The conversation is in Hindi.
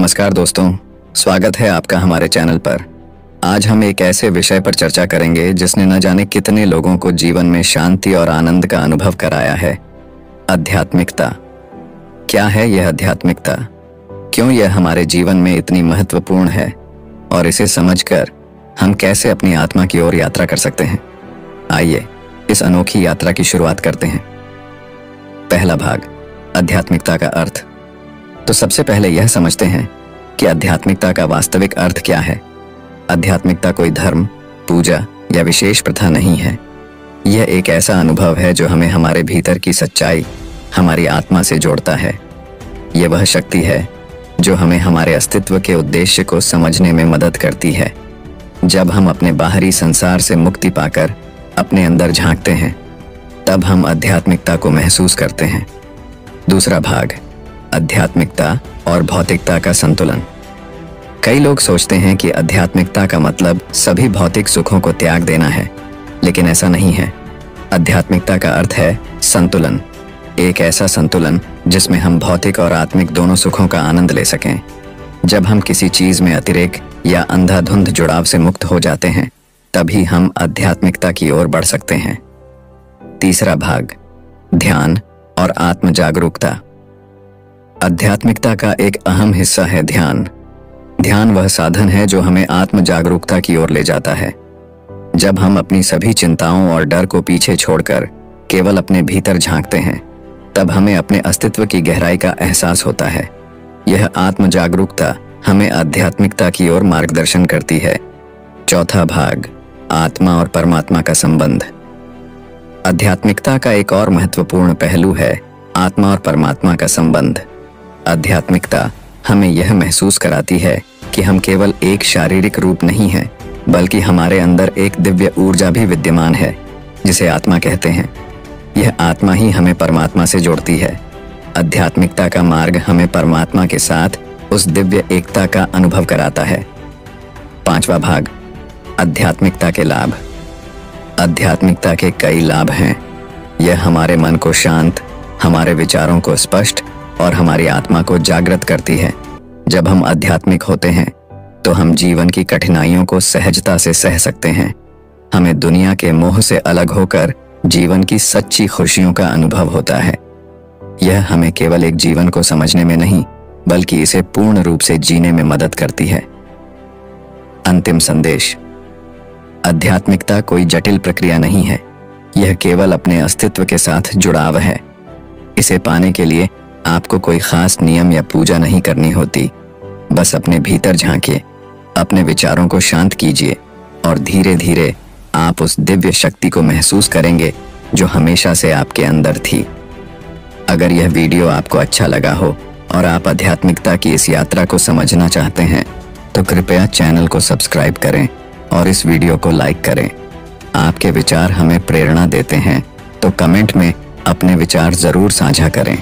नमस्कार दोस्तों, स्वागत है आपका हमारे चैनल पर। आज हम एक ऐसे विषय पर चर्चा करेंगे जिसने न जाने कितने लोगों को जीवन में शांति और आनंद का अनुभव कराया है। आध्यात्मिकता। क्या है यह आध्यात्मिकता? क्यों यह हमारे जीवन में इतनी महत्वपूर्ण है और इसे समझकर हम कैसे अपनी आत्मा की ओर यात्रा कर सकते हैं? आइए इस अनोखी यात्रा की शुरुआत करते हैं। पहला भाग, आध्यात्मिकता का अर्थ। तो सबसे पहले यह समझते हैं कि आध्यात्मिकता का वास्तविक अर्थ क्या है। आध्यात्मिकता कोई धर्म, पूजा या विशेष प्रथा नहीं है। यह एक ऐसा अनुभव है जो हमें हमारे भीतर की सच्चाई, हमारी आत्मा से जोड़ता है। यह वह शक्ति है जो हमें हमारे अस्तित्व के उद्देश्य को समझने में मदद करती है। जब हम अपने बाहरी संसार से मुक्ति पाकर अपने अंदर झांकते हैं, तब हम आध्यात्मिकता को महसूस करते हैं। दूसरा भाग, आध्यात्मिकता और भौतिकता का संतुलन। कई लोग सोचते हैं कि आध्यात्मिकता का मतलब सभी भौतिक सुखों को त्याग देना है, लेकिन ऐसा नहीं है। आध्यात्मिकता का अर्थ है संतुलन, एक ऐसा संतुलन जिसमें हम भौतिक और आत्मिक दोनों सुखों का आनंद ले सकें। जब हम किसी चीज में अतिरेक या अंधाधुंध जुड़ाव से मुक्त हो जाते हैं, तभी हम आध्यात्मिकता की ओर बढ़ सकते हैं। तीसरा भाग, ध्यान और आत्म जागरूकता। आध्यात्मिकता का एक अहम हिस्सा है ध्यान। ध्यान वह साधन है जो हमें आत्म जागरूकता की ओर ले जाता है। जब हम अपनी सभी चिंताओं और डर को पीछे छोड़कर केवल अपने भीतर झांकते हैं, तब हमें अपने अस्तित्व की गहराई का एहसास होता है। यह आत्म जागरूकता हमें आध्यात्मिकता की ओर मार्गदर्शन करती है। चौथा भाग, आत्मा और परमात्मा का संबंध। आध्यात्मिकता का एक और महत्वपूर्ण पहलू है आत्मा और परमात्मा का संबंध। आध्यात्मिकता हमें यह महसूस कराती है कि हम केवल एक शारीरिक रूप नहीं हैं, बल्कि हमारे अंदर एक दिव्य ऊर्जा भी विद्यमान है, जिसे आत्मा कहते हैं। यह आत्मा ही हमें परमात्मा से जोड़ती है। आध्यात्मिकता का मार्ग हमें परमात्मा के साथ उस दिव्य एकता का अनुभव कराता है। पांचवा भाग, आध्यात्मिकता के लाभ। आध्यात्मिकता के कई लाभ हैं। यह हमारे मन को शांत, हमारे विचारों को स्पष्ट और हमारी आत्मा को जागृत करती है। जब हम आध्यात्मिक होते हैं, तो हम जीवन की कठिनाइयों को सहजता से सह सकते हैं। हमें दुनिया के मोह से अलग होकर जीवन की सच्ची खुशियों का अनुभव होता है। यह हमें केवल एक जीवन को समझने में नहीं, बल्कि इसे पूर्ण रूप से जीने में मदद करती है। अंतिम संदेश, आध्यात्मिकता कोई जटिल प्रक्रिया नहीं है। यह केवल अपने अस्तित्व के साथ जुड़ाव है। इसे पाने के लिए आपको कोई खास नियम या पूजा नहीं करनी होती। बस अपने भीतर झांकिए, अपने विचारों को शांत कीजिए और धीरे धीरे आप उस दिव्य शक्ति को महसूस करेंगे जो हमेशा से आपके अंदर थी। अगर यह वीडियो आपको अच्छा लगा हो और आप आध्यात्मिकता की इस यात्रा को समझना चाहते हैं, तो कृपया चैनल को सब्सक्राइब करें और इस वीडियो को लाइक करें। आपके विचार हमें प्रेरणा देते हैं, तो कमेंट में अपने विचार जरूर साझा करें।